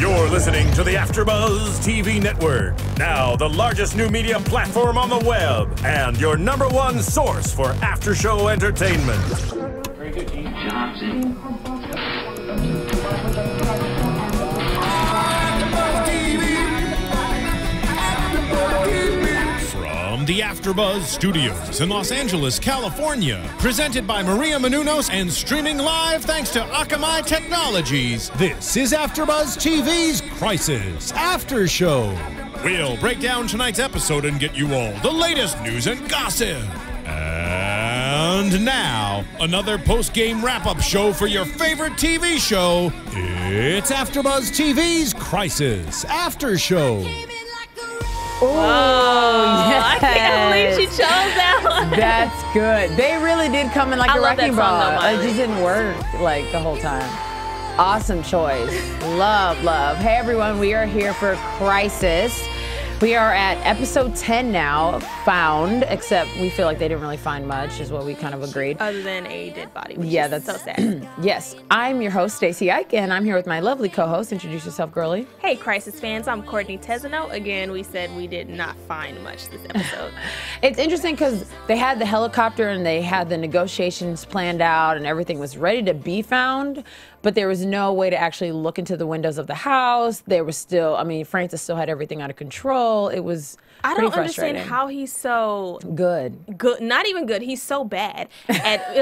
You're listening to the AFTERBUZZ TV Network, now the largest new media platform on the web, and your #1 source for after-show entertainment. Very good, Gene. Johnson. From the AFTERBUZZ Studios in Los Angeles, California, presented by Maria Menounos and streaming live thanks to Akamai Technologies, this is AFTERBUZZ TV's Crisis After Show. We'll break down tonight's episode and get you all the latest news and gossip. And now, another post-game wrap-up show for your favorite TV show. It's AFTERBUZZ TV's Crisis After Show. Oh, yes. I can't believe she chose that one. That's good. They really did come in like a wrecking ball. Though, it just didn't work like the whole time. Awesome choice. Love, love. Hey, everyone. We are here for Crisis. We are at episode 10 now, found, except we feel like they didn't really find much, is what we kind of agreed. Other than a dead body, which yeah, is that's so sad. Yes, I'm your host, Stacy Ike, and I'm here with my lovely co-host. Introduce yourself, girlie. Hey, Crisis fans, I'm Courtney Tezeno. Again, we said we did not find much this episode. It's interesting because they had the helicopter and they had the negotiations planned out and everything was ready to be found, but there was no way to actually look into the windows of the house. There was still, I mean, Francis still had everything under control. It was I don't understand how he's so good. Not even good. He's so bad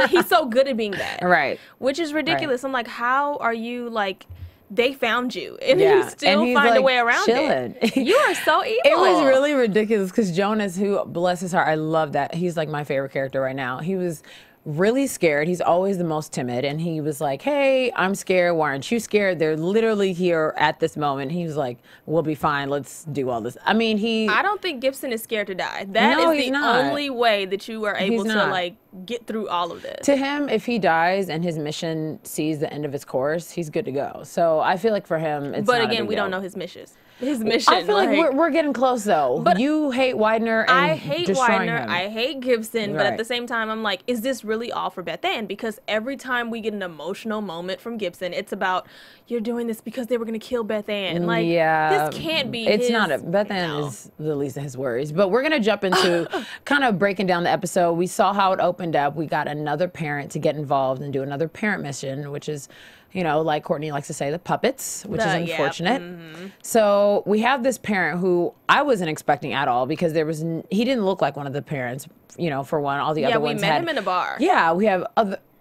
he's so good at being bad. Right. Which is ridiculous. Right. I'm like, how are you like? They found you, and yeah. you still and find like, a way around it. You are so evil. It was really ridiculous because Jonas, who bless his heart, I love that. He's like my favorite character right now. He was really scared. He's always the most timid, and he was like, hey, I'm scared. Why aren't you scared? They're literally here at this moment. He was like, we'll be fine. Let's do all this. I mean, I don't think Gibson is scared to die. That is the only way that you are able to like get through all of this. To him, if he dies and his mission sees the end of its course, he's good to go. So I feel like for him, it's but not again, we don't know his missions. His mission. I feel like we're getting close though. But you hate Widener and I hate Widener. Him. I hate Gibson. But at the same time, I'm like, is this really all for Beth Ann? Because every time we get an emotional moment from Gibson, it's about you're doing this because they were going to kill Beth Ann. Like, this can't be. It's not. Beth Ann is the least of his worries. But we're going to jump into kind of breaking down the episode. We saw how it opened up. We got another parent to get involved and do another parent mission, which is, you know, like Courtney likes to say, the puppets, which is unfortunate. So we have this parent who I wasn't expecting at all because he didn't look like one of the parents, you know, for one. All the other ones we met him in a bar. Yeah, we have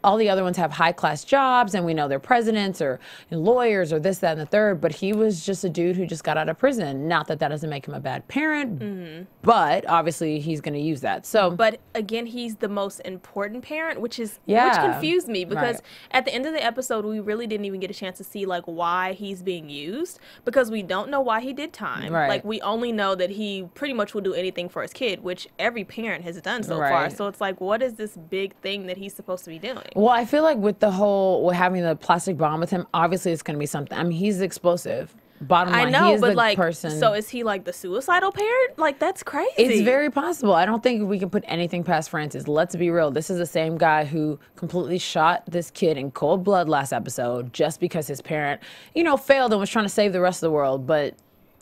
all the other ones have high-class jobs, and we know they're presidents or lawyers or this, that, and the third, but he was just a dude who just got out of prison. Not that that doesn't make him a bad parent, but obviously he's going to use that. So, but again, he's the most important parent, which confused me because at the end of the episode, we really didn't even get a chance to see like why he's being used because we don't know why he did time. Like we only know that he pretty much will do anything for his kid, which every parent has done so far. So it's like, what is this big thing that he's supposed to be doing? Well, I feel like with having the plastic bomb with him, obviously it's going to be something. I mean, he's explosive. Bottom line, he is the person. So is he like the suicidal parent? Like, that's crazy. It's very possible. I don't think we can put anything past Francis. Let's be real. This is the same guy who completely shot this kid in cold blood last episode just because his parent, you know, failed and was trying to save the rest of the world, but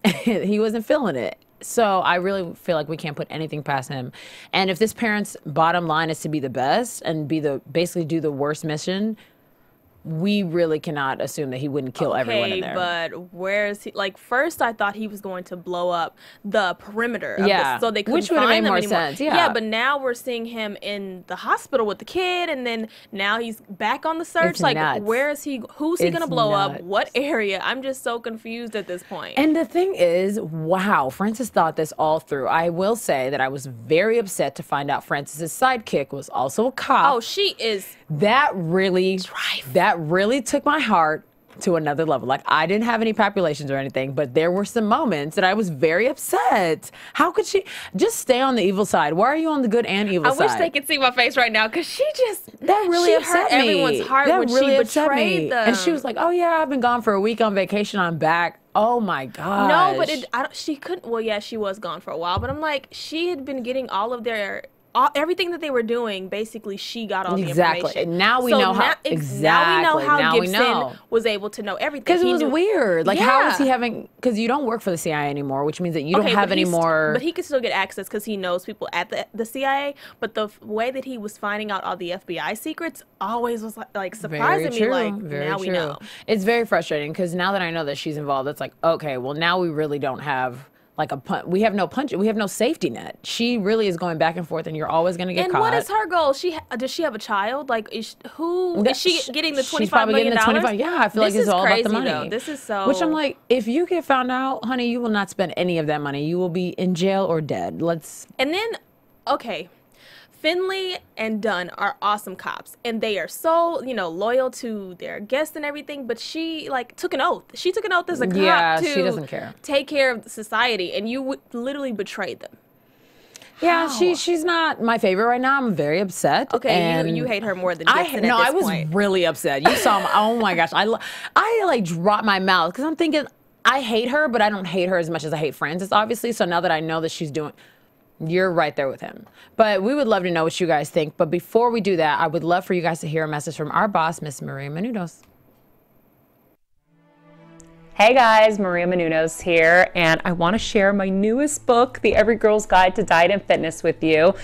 he wasn't feeling it. So I really feel like we can't put anything past him. And if this parent's bottom line is to be the best and basically do the worst mission, we really cannot assume that he wouldn't kill everyone in there. But where is he? Like, first I thought he was going to blow up the perimeter of so they couldn't which would have made more sense. Yeah, but now we're seeing him in the hospital with the kid, and then now he's back on the search. It's like, nuts. where is he? Who's he going to blow up? What area? I'm just so confused at this point. And the thing is, wow, Francis thought this all through. I will say that I was very upset to find out Francis's sidekick was also a cop. Oh, she is. That really took my heart to another level. Like, I didn't have any populations or anything, but there were some moments that I was very upset. How could she just stay on the evil side? Why are you on the good and evil side? I wish they could see my face right now because that really upset me. Everyone's heart when she betrayed them. And she was like, oh yeah, I've been gone for a week on vacation. I'm back. Oh my gosh. No, but she couldn't. Well, yeah, she was gone for a while, but I'm like, she had been getting all of their everything that they were doing, basically, she got all the information. Now we know how. Now we know how Gibson was able to know everything. Because it was weird. Like, how is he having? Because you don't work for the CIA anymore, which means that you don't have any more. But he could still get access because he knows people at the CIA. But the way that he was finding out all the FBI secrets always was like surprising me. Like, now we know. It's very frustrating because now that I know that she's involved, it's like, okay, well, now we really don't have. Like we have no safety net. She really is going back and forth, and you're always going to get caught. And what is her goal? Does she have a child? Like, is she getting the $25 She's probably million? Getting the 25. Yeah, I feel like it's all about the money. Though. This is so. Which I'm like, if you get found out, honey, you will not spend any of that money. You will be in jail or dead. And then, okay. Finley and Dunn are awesome cops, and they are so, loyal to their guests and everything, but she, took an oath. She took an oath as a cop she doesn't care. Take care of society, and you would literally betrayed them. Yeah, she's not my favorite right now. I'm very upset. Okay, and you hate her more than Gibson at this point. I was really upset. You saw me. Oh, my gosh. I dropped my mouth, because I'm thinking, I hate her, but I don't hate her as much as I hate Francis, obviously, so now that I know that she's doing... You're right there with him. But we would love to know what you guys think. But before we do that, I would love for you guys to hear a message from our boss, Miss Maria Menounos. Hey guys, Maria Menounos here, and I want to share my newest book, The Every Girl's Guide to Diet and Fitness, with you.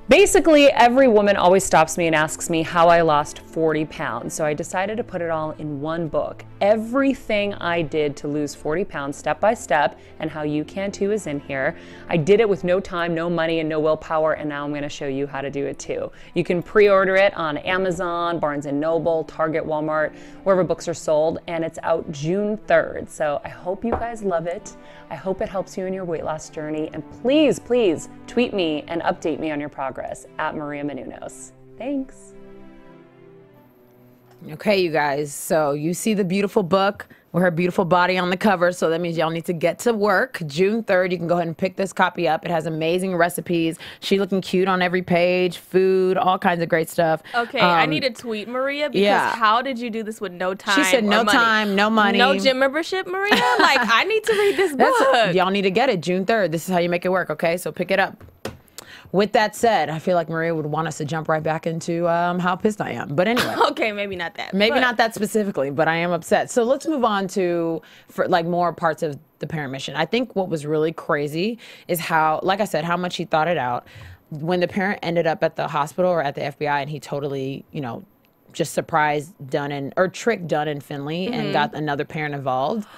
Basically, every woman always stops me and asks me how I lost 40 pounds. So I decided to put it all in one book. Everything I did to lose 40 pounds step by step, and how you can too, is in here. I did it with no time, no money, and no willpower, and now I'm going to show you how to do it too. You can pre-order it on Amazon, Barnes & Noble, Target, Walmart, wherever books are sold, and it's out June 3rd. So I hope you guys love it. I hope it helps you in your weight loss journey, and please, please tweet me and update me on your progress at Maria Menounos. Thanks. Okay, you guys, so you see the beautiful book with her beautiful body on the cover, so that means y'all need to get to work. June 3rd, you can go ahead and pick this copy up. It has amazing recipes. She looking cute on every page, food, all kinds of great stuff. Okay, I need to tweet Maria, because how did you do this with no time? She said no time, no money. No gym membership, Maria? Like, I need to read this book. Y'all need to get it June 3rd. This is how you make it work, okay? So pick it up. With that said, I feel like Maria would want us to jump right back into how pissed I am. But anyway. Okay, maybe not that. Maybe not that specifically, but I am upset. So let's move on to more parts of the parent mission. I think what was really crazy is how, like I said, how much he thought it out. When the parent ended up at the hospital or at the FBI, and he totally, just surprised tricked Dunn and Finley and got another parent involved.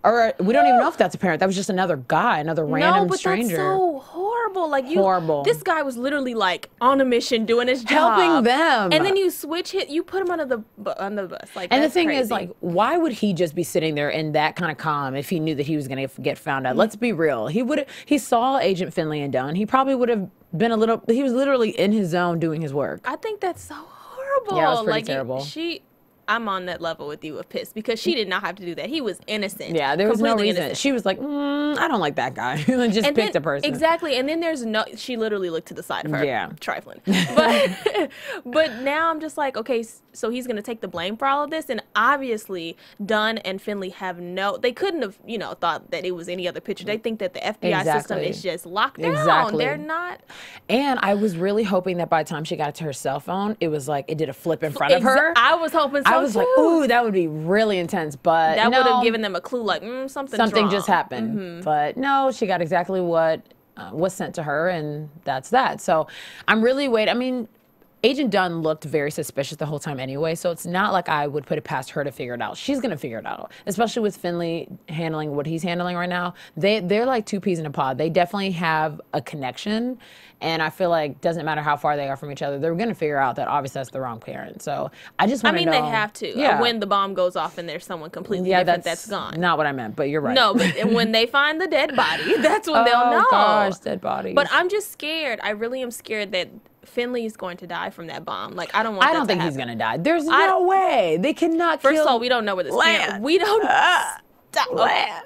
Or we don't even know if that's a parent. That was just another guy, another random stranger. That's so horrible. Like, horrible. This guy was literally on a mission doing his job, helping them, and then you switch it. You put him under the bus. Like, and the thing crazy. is, why would he just be sitting there in that kind of calm if he knew that he was going to get found out? Let's be real. He saw Agent Finley and Dunn. He probably would have been he was literally in his zone doing his work. I think that's so horrible. Yeah, it was pretty terrible. I'm on that level with you of pissed, because she did not have to do that. He was innocent. Yeah, there was no reason. Innocent. She was like, I don't like that guy. And just picked a person. Exactly. And then she literally looked to the side of her. Yeah. Trifling. But now I'm just like, okay, so he's going to take the blame for all of this. And obviously, Dunn and Finley they couldn't have, thought that it was any other picture. They think that the FBI system is just locked down. Exactly. They're not. And I was really hoping that by the time she got to her cell phone, it was like, it did a flip in front of her. I was hoping so. I was like, ooh, that would be really intense, but that would have given them a clue, like something just happened. But no, she got exactly what was sent to her, and that's that. So I'm really waiting. I mean, Agent Dunn looked very suspicious the whole time anyway, so it's not like I would put it past her to figure it out. She's going to figure it out, especially with Finley handling what he's handling right now. They're like two peas in a pod. They definitely have a connection, and I feel like doesn't matter how far they are from each other, they're going to figure out that obviously that's the wrong parent. So I just want to know. They have to. Yeah. When the bomb goes off and there's someone completely different that's gone. Not what I meant, but you're right. No, but when they find the dead body, that's when they'll know. Oh gosh, dead bodies. But I'm just scared. I really am scared that Finley is going to die from that bomb. Like, I don't want. I don't think he's gonna die. There's no way. They cannot. First of all, we don't know where this land. We don't.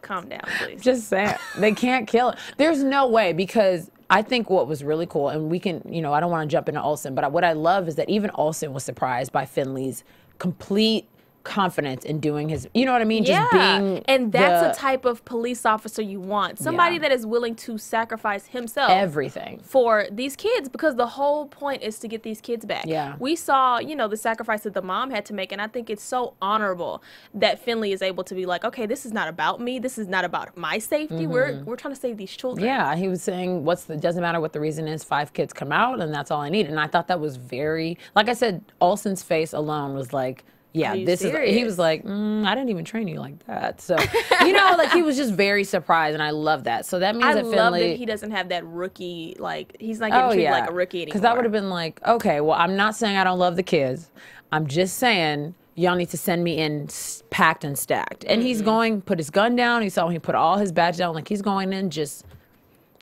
Calm down, please. Just saying, they can't kill it. There's no way, because I think what was really cool, and we can, I don't want to jump into Olson, but what I love is that even Olson was surprised by Finley's complete confidence in doing his, you know what I mean? Yeah. Just being and that's the type of police officer you want. Somebody that is willing to sacrifice himself. Everything. For these kids, because the whole point is to get these kids back. Yeah. We saw, you know, the sacrifice that the mom had to make, and I think it's so honorable that Finley is able to be like, okay, this is not about me. This is not about my safety. We're trying to save these children. Yeah, he was saying, doesn't matter what the reason is, 5 kids come out, and that's all I need. And I thought that was very, like I said, Olson's face alone was like, yeah, this serious? is, he was like, I didn't even train you like that. So, you know, like he was just very surprised, and I love that. So that means that Finley. I love that he doesn't have that rookie, like, he's not getting treated like a rookie anymore. Because that would have been like, okay, well, I'm not saying I don't love the kids. I'm just saying y'all need to send me in packed and stacked. And he's going, put his gun down. He saw he put all his badge down. Like, he's going in just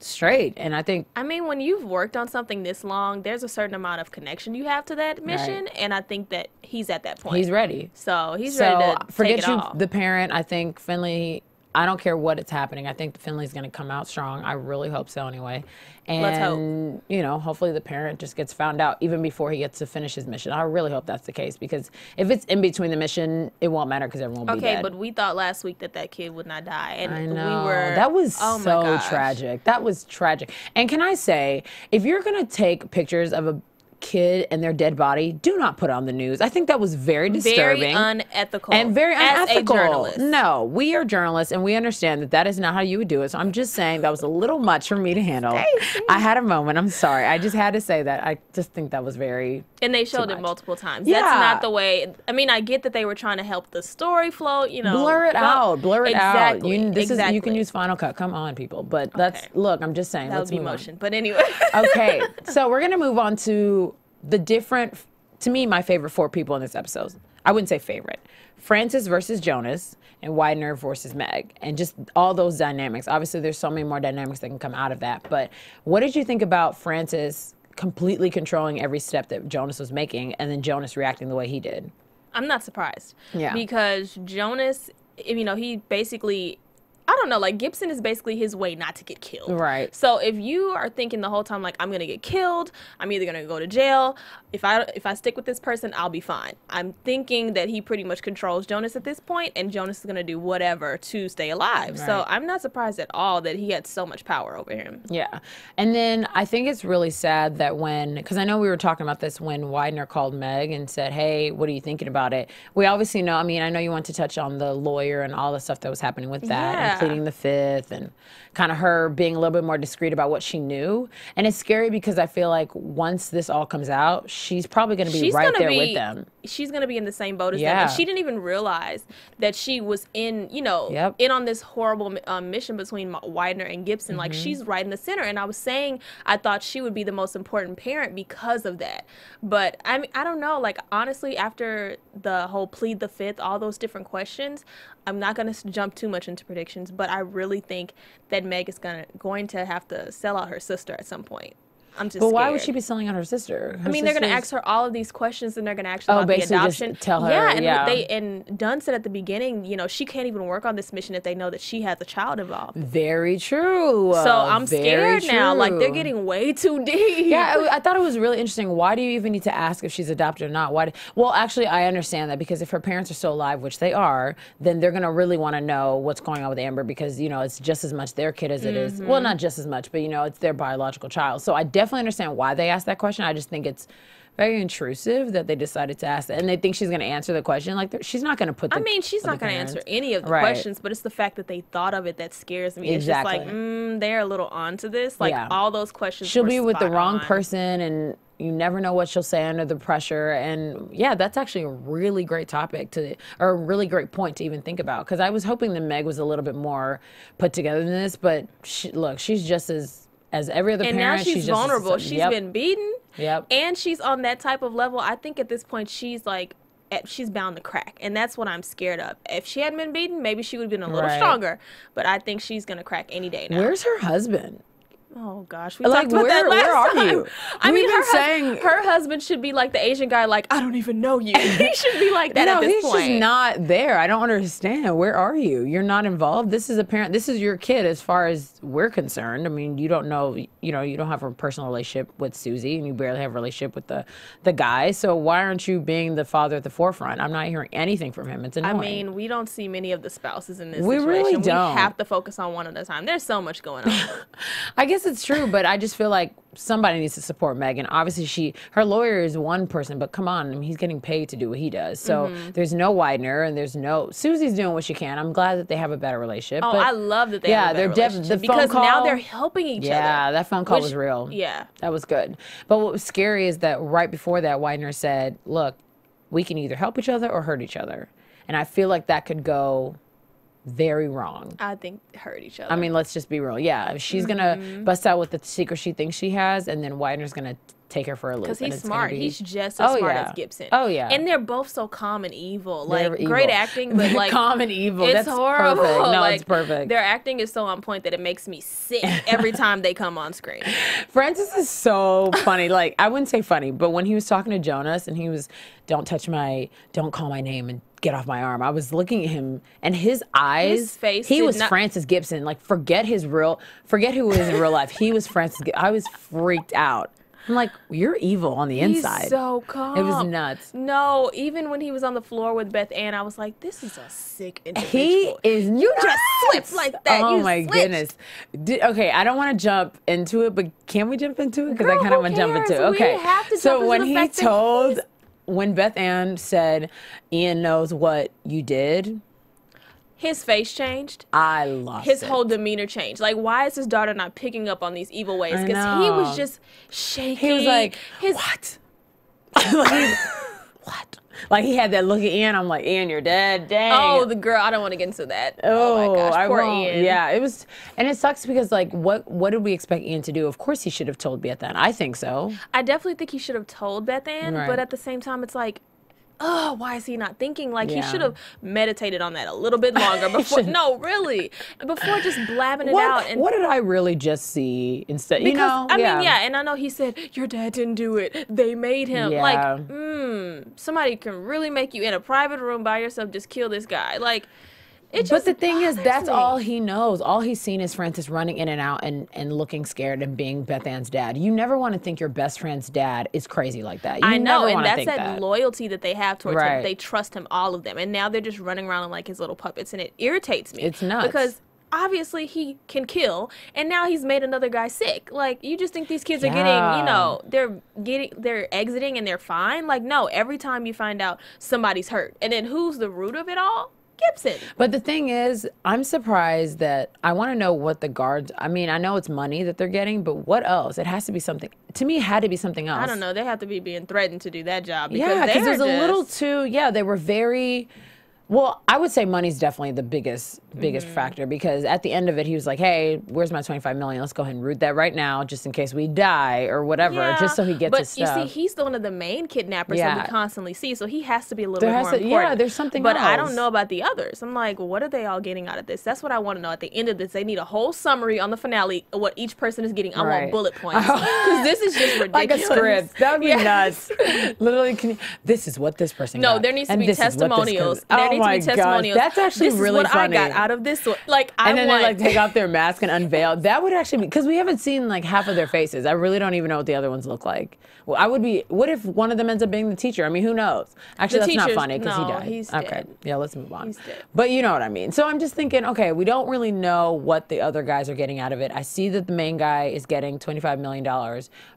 straight. And I think, I mean, when you've worked on something this long, there's a certain amount of connection you have to that mission, and I think that he's at that point. He's ready. So he's ready to forget take it all. The parent. I think Finley, I don't care what it's happening. I think Finley's going to come out strong. I really hope so anyway. And, let's hope. You know, hopefully the parent just gets found out even before he gets to finish his mission. I really hope that's the case, because if it's in between the mission, it won't matter because everyone will be dead. Okay, but we thought last week that kid would not die. And I know. We were, that was so tragic. That was tragic. And can I say, if you're going to take pictures of a kid and their dead body, do not put on the news. I think that was very disturbing. Very unethical. And very unethical. As a journalist. No, we are journalists and we understand that that is not how you would do it. So I'm just saying that was a little much for me to handle. Stacy. I had a moment. I'm sorry. I just had to say that. I just think that was very And they showed it multiple times. Yeah. That's not the way. I mean, I get that they were trying to help the story flow, you know. Blur it out. Blur it out. Exactly. You can use Final Cut. Come on, people. But that's, look, I'm just saying. That let's would be move motion. on. But anyway. Okay. So we're going to move on to the different, to me, my favorite 4 people in this episode. I wouldn't say favorite. Francis versus Jonas, and Widener versus Meg, and just all those dynamics. Obviously, there's so many more dynamics that can come out of that. But what did you think about Francis completely controlling every step that Jonas was making, and then Jonas reacting the way he did? I'm not surprised. Yeah. Because Jonas, you know, he basically, I don't know, like Gibson is basically his way not to get killed. Right. So if you are thinking the whole time, like, I'm going to get killed, I'm either going to go to jail, if I stick with this person, I'll be fine. I'm thinking that he pretty much controls Jonas at this point, and Jonas is going to do whatever to stay alive. Right. So I'm not surprised at all that he had so much power over him. Yeah. And then I think it's really sad that because I know we were talking about this when Widener called Meg and said, hey, what are you thinking about it? We obviously know, I mean, I know you want to touch on the lawyer and all the stuff that was happening with that, and pleading the fifth, and kind of her being a little bit more discreet about what she knew. And it's scary because I feel like once this all comes out, she's probably going to be right there with them. She's going to be in the same boat as them. And she didn't even realize that she was in, you know, in on this horrible mission between Widener and Gibson. Like, she's right in the center. And I was saying I thought she would be the most important parent because of that. But I mean, I don't know. Like, honestly, after the whole plead the fifth, all those different questions, I'm not going to jump too much into predictions, but I really think that Meg is going to have to sell out her sister at some point. I'm just scared. Why would she be selling out her sister? I mean, they're going to ask her all of these questions, and they're going to ask her about the adoption. Just tell her, and Dunn said at the beginning, you know, she can't even work on this mission if they know that she has a child involved. Very true. So I'm scared now. Like, they're getting way too deep. Yeah, I thought it was really interesting. Why do you even need to ask if she's adopted or not? Well, actually, I understand that, because if her parents are still alive, which they are, then they're going to really want to know what's going on with Amber, because, you know, it's just as much their kid as it is. Well, not just as much, but, you know, it's their biological child. So I definitely understand why they asked that question. I just think it's very intrusive that they decided to ask that, and they think she's going to answer the question. Like, she's not going to put. She's not going to answer any of the questions, but it's the fact that they thought of it that scares me. Exactly. It's just like, they're a little onto this. Like, all those questions. She'll be with the wrong person, and you never know what she'll say under the pressure. And yeah, that's actually a really great topic or a really great point to even think about. Because I was hoping that Meg was a little bit more put together than this, but look, she's just as every other parent. And now she's vulnerable. She's been beaten. Yep. And she's on that type of level. I think at this point she's like, she's bound to crack. And that's what I'm scared of. If she hadn't been beaten, maybe she would have been a little stronger. But I think she's going to crack any day now. Where's her husband? Oh gosh, we talked about that last time. Where are you? I mean, her husband should be like the Asian guy, like, I don't even know you. He should be like that at this point. He's just not there. I don't understand. Where are you? You're not involved. This is a parent. This is your kid as far as we're concerned. I mean, you don't know, you don't have a personal relationship with Susie, and you barely have a relationship with the guy. So why aren't you being the father at the forefront? I'm not hearing anything from him. It's annoying. I mean, we don't see many of the spouses in this situation. We really don't. We have to focus on one at a time. There's so much going on. I guess it's true, but I just feel like somebody needs to support Megan. Obviously, her lawyer is one person, but come on, I mean, he's getting paid to do what he does. So there's no Widener, and there's no Susie's doing what she can. I'm glad that they have a better relationship. Oh, I love that they have a better relationship because now they're helping each other. Yeah, that phone call was real. Yeah, that was good. But what was scary is that right before that, Widener said, "Look, we can either help each other or hurt each other," and I feel like that could go very wrong. I think hurt each other. I mean, let's just be real. Yeah, she's gonna bust out with the secret she thinks she has, and then Widener's gonna take her for a loop. Because he's smart. He's just as smart as Gibson. Oh yeah. And they're both so calm and evil. Like great acting, but like calm and evil. It's horrible. Perfect. No, like, it's perfect. Their acting is so on point that it makes me sick every time they come on screen. Francis is so funny. Like, I wouldn't say funny, but when he was talking to Jonas and he was, don't call my name and get off my arm. I was looking at him and his eyes, his face, he was Francis Gibson. Like, forget who he is in real life. He was Francis Gibson. I was freaked out. I'm like, you're evil on the inside. He's so calm. It was nuts. No, even when he was on the floor with Beth Ann, I was like, this is a sick individual. He is nuts. You just slipped like that. Oh my goodness. Okay, I don't want to jump into it, but can we jump into it? Because I kind of want to jump into it. Okay. We have to so when Beth Ann said, Ian knows what you did, his face changed. I lost His whole demeanor changed. Like, why is his daughter not picking up on these evil ways? Because he was just shaking. He was like, what? What? Like, he had that look at Ian. I'm like, Ian, you're dead. Dang. Oh, the girl. I don't want to get into that. Oh my gosh. Poor Ian. Yeah, it was. And it sucks because, like, what did we expect Ian to do? Of course he should have told Beth Ann. I think so. I definitely think he should have told Beth Ann. Right. But at the same time, it's like, oh, why is he not thinking? Like, he should have meditated on that a little bit longer before. No, really. Before just blabbing it out. And what did I really just see instead? Because, I mean, and I know he said, your dad didn't do it. They made him. Yeah. Like, somebody can really make you in a private room by yourself just kill this guy. Like, but the thing is, that's all he knows. All he's seen is Francis running in and out and looking scared and being Beth Ann's dad. You never want to think your best friend's dad is crazy like that. I know, and that's that loyalty that they have towards him. They trust him, all of them. And now they're just running around like his little puppets, and it irritates me. It's nuts. Because obviously he can kill, and now he's made another guy sick. Like, you just think these kids are getting, they're exiting and they're fine. Like, no, every time you find out somebody's hurt. And then who's the root of it all? Gibson. But the thing is, I'm surprised that I want to know what the guards, I mean, I know it's money that they're getting, but what else? It has to be something. To me, it had to be something else. I don't know. They have to be being threatened to do that job. Because because there's a little too, they were very, well, I would say money's definitely the biggest factor, because at the end of it, he was like, hey, where's my $25 million? Let's go ahead and root that right now, just in case we die or whatever, just so he gets his stuff. But you see, he's one of the main kidnappers that we constantly see, so he has to be a little bit more important. Yeah, there's something else. But I don't know about the others. I'm like, what are they all getting out of this? That's what I want to know. At the end of this, they need a whole summary on the finale of what each person is getting. I want bullet points. Because this is just ridiculous. Like a script. That would be nuts. Literally, this is what this person got. No, there needs to be testimonials. There needs to be testimonials. That's actually really funny. This is what I got out of this one. Like, and then they like take off their mask and unveil. That would actually be, because we haven't seen like half of their faces. I really don't even know what the other ones look like. Well, I would be. What if one of them ends up being the teacher? I mean, who knows? Actually, that's not funny because he died. He's okay, dead. Yeah, let's move on. He's dead. But you know what I mean. So I'm just thinking, okay, we don't really know what the other guys are getting out of it. I see that the main guy is getting $25 million,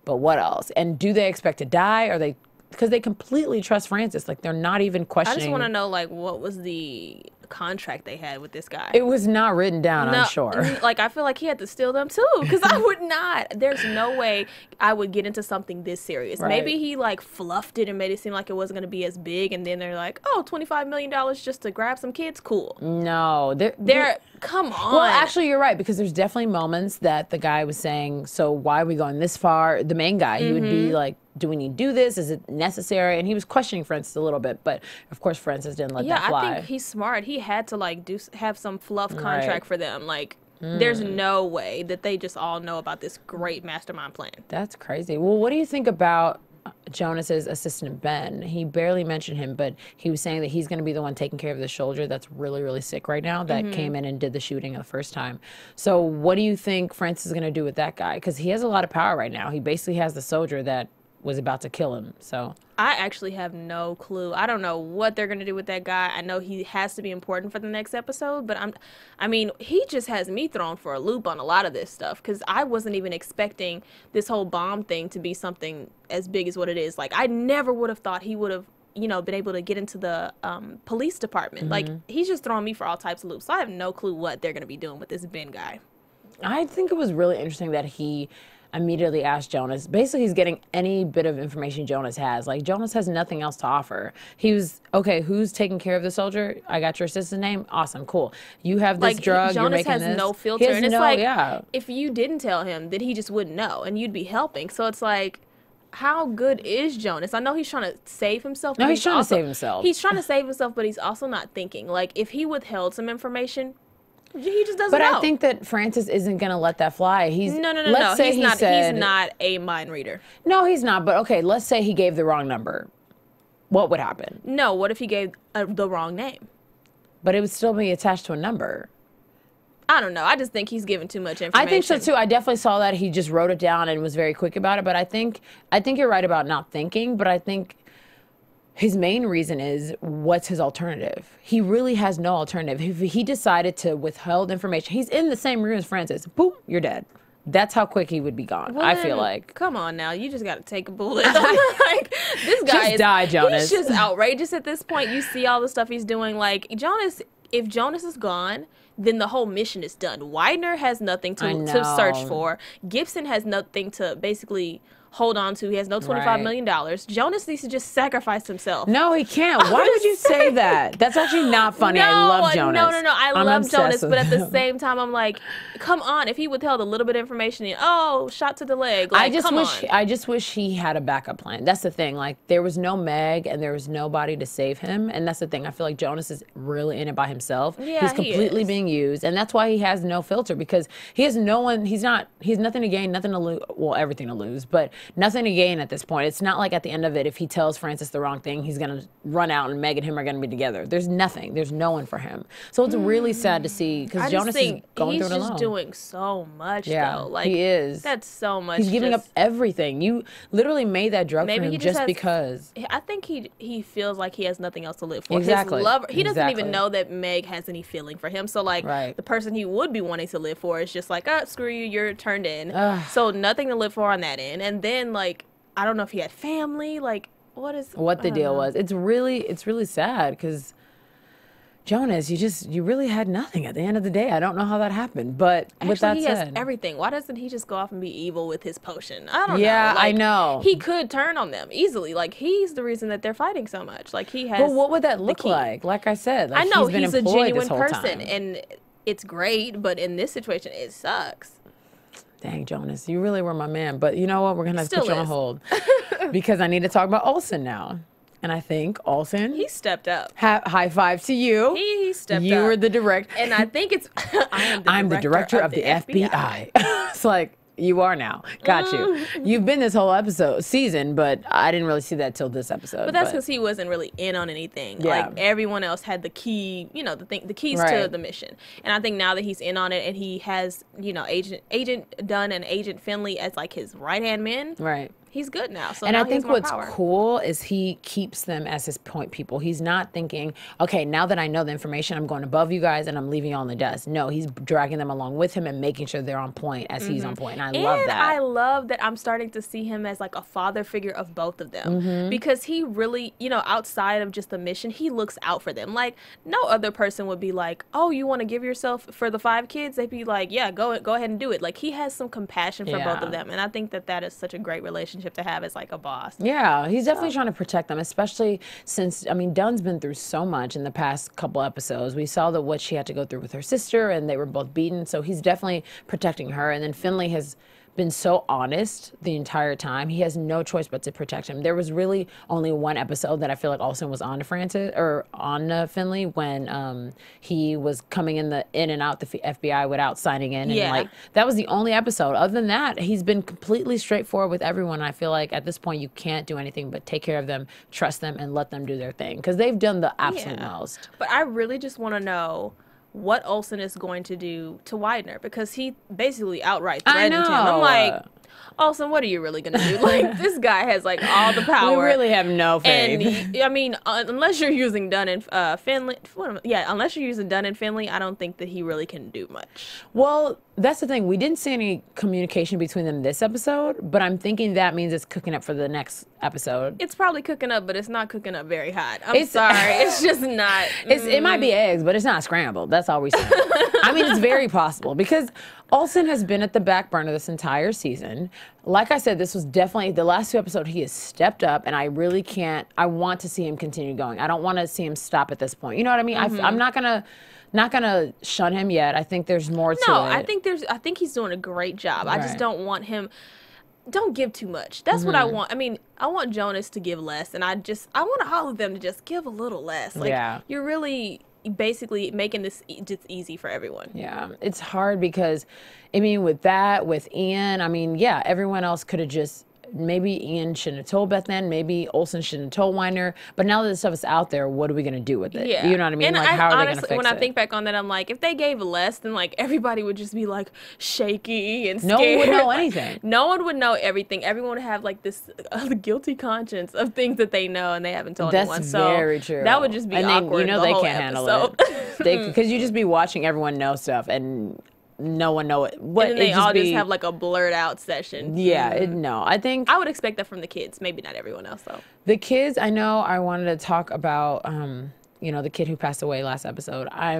but what else? And do they expect to die? Or they? Because they completely trust Francis. Like, they're not even questioning. I just want to know, like, what was the contract they had with this guy? It was not written down, I'm sure. Like, I feel like he had to steal them too, because I would not. There's no way I would get into something this serious. Right. Maybe he like fluffed it and made it seem like it wasn't going to be as big, and then they're like, oh, $25 million just to grab some kids? Cool. No. They're come on. Well, actually, you're right, because there's definitely moments that the guy was saying, so why are we going this far? The main guy, he would be like, do we need to do this? Is it necessary? And he was questioning Francis a little bit, but of course Francis didn't let that fly. I think he's smart. He had to like have some fluff contract for them. Like, There's no way that they just all know about this great mastermind plan. That's crazy. Well, what do you think about Jonas's assistant, Ben? He barely mentioned him, but he was saying that he's going to be the one taking care of the soldier that's really, really sick right now that came in and did the shooting the first time. So what do you think Francis is going to do with that guy? Because he has a lot of power right now. He basically has the soldier that was about to kill him. So I actually have no clue. I don't know what they're going to do with that guy. I know he has to be important for the next episode, but I mean, he just has me thrown for a loop on a lot of this stuff because I wasn't even expecting this whole bomb thing to be something as big as what it is. Like, I never would have thought he would have, you know, been able to get into the police department. Like, he's just throwing me for all types of loops. So I have no clue what they're going to be doing with this Ben guy. I think it was really interesting that he immediately asked Jonas. Basically, he's getting any bit of information Jonas has. Like, Jonas has nothing else to offer. He was, okay, who's taking care of the soldier? I got your assistant's name. Awesome, cool. You have this drug, Jonas you're making this. Jonas has no filter. And it's like, if you didn't tell him, then he just wouldn't know, and you'd be helping. So it's like, how good is Jonas? I know he's trying to save himself. No, he's trying to save himself. He's trying to save himself, but he's also not thinking. Like, if he withheld some information, he just doesn't know. But I think that Francis isn't going to let that fly. He's no. He's not a mind reader. No, he's not. But okay, let's say he gave the wrong number. What would happen? No, what if he gave the wrong name? But it would still be attached to a number. I don't know. I just think he's giving too much information. I think so too. I definitely saw that he just wrote it down and was very quick about it. But I think you're right about not thinking. But I think his main reason is, what's his alternative? He really has no alternative. If he decided to withhold information, he's in the same room as Francis. Boop, you're dead. That's how quick he would be gone. Well, I feel like. Come on now, you just got to take a bullet. Like, this guy just die, Jonas. He's just outrageous at this point. You see all the stuff he's doing. Like, Jonas, if Jonas is gone, then the whole mission is done. Widener has nothing to search for. Gibson has nothing to basically hold on to. He has no $25 million. Jonas needs to just sacrifice himself. No, he can't. Why would you say that? That's actually not funny. I love Jonas. No. I love Jonas, but at the same time, I'm like, come on. If he withheld a little bit of information, shot to the leg. Like, I just wish he had a backup plan. That's the thing. Like, there was no Meg and there was nobody to save him. And that's the thing. I feel like Jonas is really in it by himself. Yeah, he's completely being used. And that's why he has no filter, because he has no one. He has nothing to gain, nothing to lose. Well, everything to lose, but nothing to gain at this point. It's not like at the end of it, if he tells Francis the wrong thing, he's going to run out and Meg and him are going to be together. There's nothing. There's no one for him. So it's really sad to see, because Jonas is going through it alone. He's just doing so much, though. Like, he is. That's so much. He's giving up everything. You literally made that drug for him just because. I think he feels like he has nothing else to live for. Exactly. His lover, he doesn't even know that Meg has any feeling for him. So, like, the person he would be wanting to live for is just like, screw you, you're turned in. So nothing to live for on that end. And then, like, I don't know if he had family. Like, what the deal was. It's really sad, because Jonas, you really had nothing at the end of the day. I don't know how that happened, but with that said, he has everything. Why doesn't he just go off and be evil with his potion? I don't know. Yeah, like, I know. He could turn on them easily. Like, he's the reason that they're fighting so much. Like, he has. But what would that look like? Like I said, like, I know he's a genuine person, and it's great. But in this situation, it sucks. Dang, Jonas, you really were my man. But you know what? We're going to have to put you on hold because I need to talk about Olson now. And I think Olson, he stepped up. High five to you. He stepped up. You were the director. And I think it's, I'm the director of the FBI. It's like, you are now. Got you. You've been this whole season, but I didn't really see that till this episode. But that's because he wasn't really in on anything. Yeah. Like, everyone else had the key, the keys to the mission. And I think now that he's in on it, and he has, Agent Dunn and Agent Finley as like his right-hand men. Right. He's good now. So and now I think what's power. Cool is he keeps them as his point people. He's not thinking, okay, now that I know the information, I'm going above you guys and I'm leaving you on the desk. No, he's dragging them along with him and making sure they're on point as he's on point. And I love that. I love that I'm starting to see him as like a father figure of both of them, because he really, outside of just the mission, he looks out for them. Like, no other person would be like, oh, you want to give yourself for the 5 kids? They'd be like, yeah, go ahead and do it. Like, he has some compassion for both of them. And I think that is such a great relationship to have as like a boss. Yeah, he's definitely trying to protect them, especially since, Dunn's been through so much in the past couple episodes. We saw that what she had to go through with her sister, and they were both beaten, so he's definitely protecting her. And then Finley has been so honest the entire time. He has no choice but to protect him. There was really only one episode that I feel like Olson was on to Francis or on to Finley when he was coming in and out the FBI without signing in. And like that was the only episode. Other than that, he's been completely straightforward with everyone. I feel like at this point you can't do anything but take care of them, trust them, and let them do their thing because they've done the absolute most. But I really just want to know what Olson is going to do to Widener because he basically outright threatened him. I'm like, Olson, what are you really gonna do? Like, this guy has like all the power. We really have no faith. And I mean, unless you're using Dunn and Finley, unless you're using Dunn and Finley, I don't think that he really can do much. Well, that's the thing. We didn't see any communication between them this episode, but I'm thinking that means it's cooking up for the next episode. It's probably cooking up, but it's not cooking up very hot. I'm sorry, it's just not. It might be eggs, but it's not scrambled. That's all we say. I mean, it's very possible because Olson has been at the back burner this entire season. Like I said, this was definitely the last 2 episodes. He has stepped up, and I really can't. I want to see him continue going. I don't want to see him stop at this point. You know what I mean? I'm not gonna shun him yet. I think there's more to it. No, I think he's doing a great job. Right. I just don't want him. Don't give too much. That's what I want. I mean, I want Jonas to give less, and I want all of them to just give a little less. Like, you're really basically making this just easy for everyone. Yeah, it's hard because, I mean, with Ian, I mean, yeah, everyone else could have just. Maybe Ian shouldn't have told Beth then. Maybe Olson shouldn't have told Widener. But now that the stuff is out there, what are we going to do with it? Yeah. You know what I mean? And like, how are they going to fix it? When I think back on that, I'm like, if they gave less, then like everybody would just be like shaky and scared. No one would know anything. No one would know everything. Everyone would have like this guilty conscience of things that they know and they haven't told anyone. That's very true. That would just be awkward. You know they can't handle it. Because you just be watching everyone know stuff and no one know it. And then they all just have like a blurred out session. Yeah, no. I think I would expect that from the kids. Maybe not everyone else though. The kids, I know I wanted to talk about you know, the kid who passed away last episode. I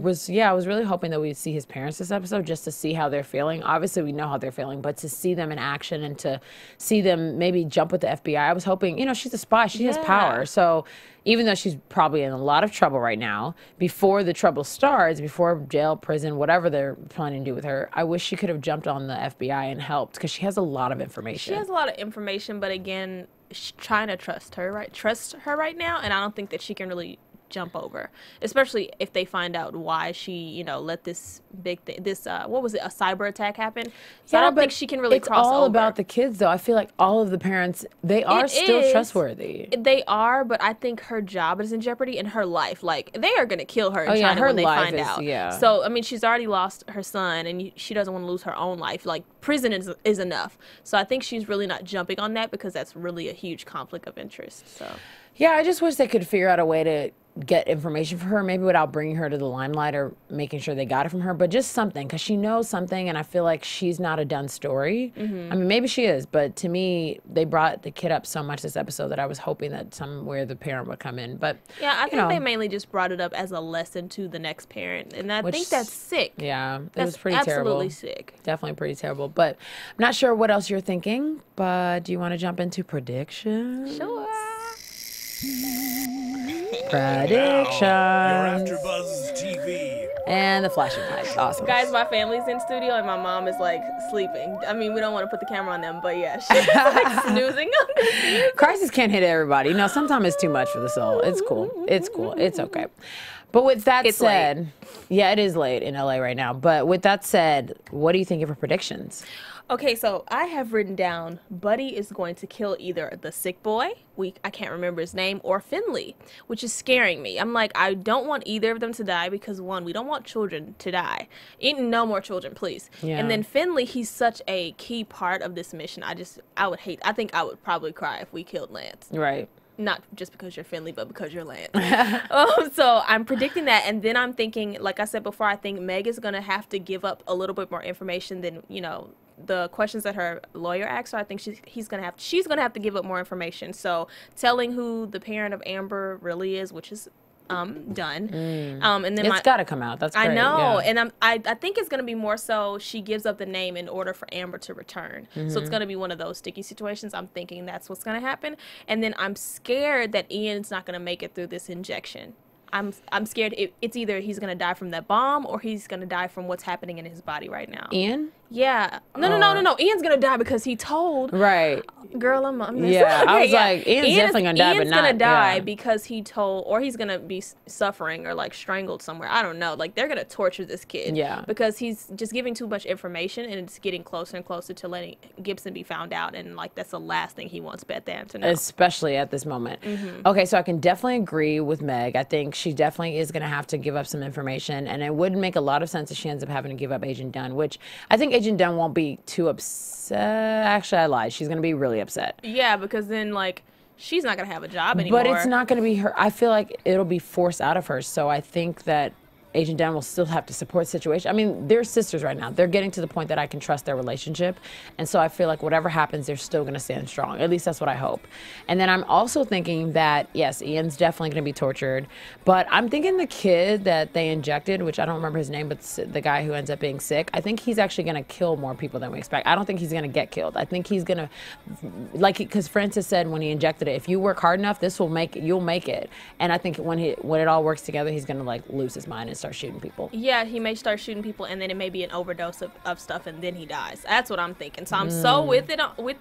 was really hoping that we'd see his parents this episode just to see how they're feeling. Obviously we know how they're feeling, but to see them in action and to see them maybe jump with the FBI. I was hoping, you know, she's a spy, she has power. So even though she's probably in a lot of trouble right now, before the trouble starts, before jail, prison, whatever they're planning to do with her, I wish she could have jumped on the FBI and helped because she has a lot of information. She has a lot of information, but again, she's trying to trust her right now, and I don't think that she can really jump over, especially if they find out why she, you know, let this big thing, what was it, a cyber attack happen. So I don't think she can really cross over. It's all about the kids, though. I feel like all of the parents, they are still trustworthy. They are, but I think her job is in jeopardy and her life. Like, they are going to kill her in China when they find out. Yeah. So, I mean, she's already lost her son, and she doesn't want to lose her own life. Like, prison is enough. So I think she's really not jumping on that because that's really a huge conflict of interest. So. Yeah, I just wish they could figure out a way to get information for her, maybe without bringing her to the limelight or making sure they got it from her, but just something, because she knows something, and I feel like she's not a done story. I mean, maybe she is, but to me, they brought the kid up so much this episode that I was hoping that somewhere the parent would come in. But yeah, I think they mainly just brought it up as a lesson to the next parent, and I think that's sick. Yeah, it was pretty terrible. Absolutely sick. Definitely pretty terrible. But I'm not sure what else you're thinking, but do you want to jump into predictions? Sure. Predictions. Your AfterBuzz TV. And the flashing lights. Awesome. Guys, my family's in studio and my mom is like sleeping. I mean, we don't want to put the camera on them, but yeah, she's like snoozing on the Crisis can't hit everybody. No, sometimes it's too much for the soul. It's cool. It's cool. It's okay. But with that said, yeah, it is late in LA right now. But with that said, what do you think of your predictions? Okay, so I have written down Buddy is going to kill either the sick boy, I can't remember his name, or Finley, which is scaring me. I'm like, I don't want either of them to die because, one, we don't want children to die. No more children, please. Yeah. And then Finley, he's such a key part of this mission. I think I would probably cry if we killed Lance. Right. Not just because you're Finley, but because you're Lance. So I'm predicting that, and then I'm thinking, like I said before, I think Meg is going to have to give up a little bit more information than, you know, the questions that her lawyer asked her. I think she's gonna have to give up more information. So telling who the parent of Amber really is, which is Dunn. And then it's got to come out. That's great. I know, yeah. and I think it's gonna be more so she gives up the name in order for Amber to return. So it's gonna be one of those sticky situations. I'm thinking that's what's gonna happen, and then I'm scared that Ian's not gonna make it through this injection. I'm scared it's either he's gonna die from that bomb or he's gonna die from what's happening in his body right now. Ian? Yeah. No. Ian's gonna die because he told. Right. Girl, I'm yeah. I was like, Ian's definitely gonna die, but not. Ian's gonna die because he told, or he's gonna be suffering or like strangled somewhere. I don't know. Like they're gonna torture this kid. Yeah. Because he's just giving too much information, and it's getting closer and closer to letting Gibson be found out, and like that's the last thing he wants Beth Ann to know. Especially at this moment. Okay, so I can definitely agree with Meg. I think she definitely is gonna have to give up some information, and it would make a lot of sense if she ends up having to give up Agent Dunn, which I think Agent Dunn won't be too upset. Actually, I lied. She's gonna be really upset. Yeah, because then like she's not gonna have a job anymore. But it's not gonna be her. I feel like it'll be forced out of her. So I think that Agent Dunn will still have to support the situation. I mean, they're sisters right now. They're getting to the point that I can trust their relationship. And so I feel like whatever happens, they're still going to stand strong. At least that's what I hope. And then I'm also thinking that, yes, Ian's definitely going to be tortured. But I'm thinking the kid that they injected, which I don't remember his name, but the guy who ends up being sick, I think he's actually going to kill more people than we expect. I don't think he's going to get killed. I think he's going to, like, because Francis said when he injected it, if you work hard enough, you'll make it. And I think when it all works together, he's going to, like, lose his mind and start shooting people. Yeah, he may start shooting people, and then it may be an overdose of stuff, and then he dies. That's what I'm thinking. So I'm so with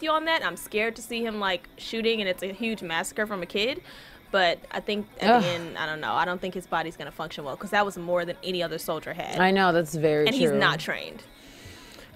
you on that. I'm scared to see him like shooting, and it's a huge massacre from a kid. But I think at the end, I don't know. I don't think his body's gonna function well because that was more than any other soldier had. I know, that's very true. And he's not trained.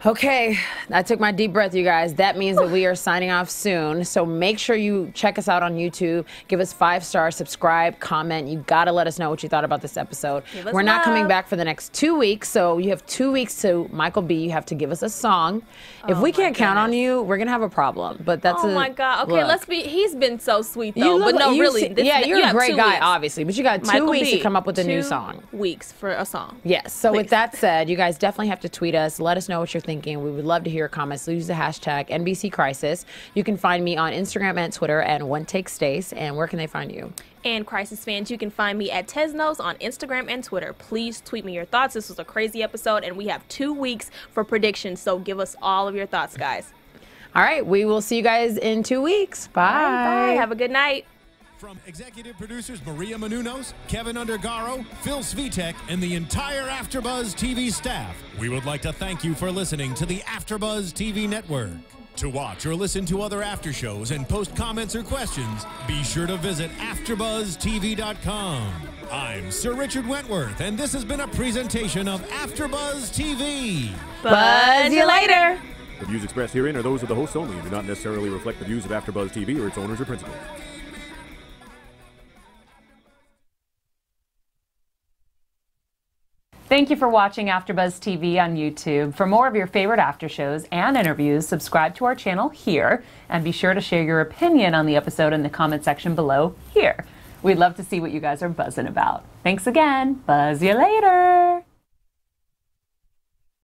Okay, I took my deep breath, you guys. That means that we are signing off soon. So make sure you check us out on YouTube. Give us 5 stars, subscribe, comment. You gotta let us know what you thought about this episode. We're not coming back for the next 2 weeks, so you have 2 weeks to, Michael B, you have to give us a song. If we can't count on you, we're gonna have a problem. But that's my God. Okay, let's be. He's been so sweet though. But no, really. You're a great guy, obviously. But you got 2 weeks to come up with a new song. 2 weeks for a song. Yes. So with that said, you guys definitely have to tweet us. Let us know what you're thinking. We would love to hear your comments. Use the hashtag NBC Crisis. You can find me on Instagram and Twitter at OneTakeStace. And where can they find you? And Crisis fans, you can find me at Teznos on Instagram and Twitter. Please tweet me your thoughts. This was a crazy episode, and we have 2 weeks for predictions, so give us all of your thoughts, guys. All right, we will see you guys in 2 weeks. Bye. Bye. Have a good night. From executive producers Maria Menounos, Kevin Undergaro, Phil Svitek, and the entire AfterBuzz TV staff, we would like to thank you for listening to the AfterBuzz TV network. To watch or listen to other after shows and post comments or questions, be sure to visit AfterBuzzTV.com. I'm Sir Richard Wentworth, and this has been a presentation of AfterBuzz TV. Buzz you later. The views expressed herein are those of the hosts only and do not necessarily reflect the views of AfterBuzz TV or its owners or principals. Thank you for watching AfterBuzz TV on YouTube. For more of your favorite after shows and interviews, subscribe to our channel here, and be sure to share your opinion on the episode in the comment section below here. We'd love to see what you guys are buzzing about. Thanks again. Buzz you later.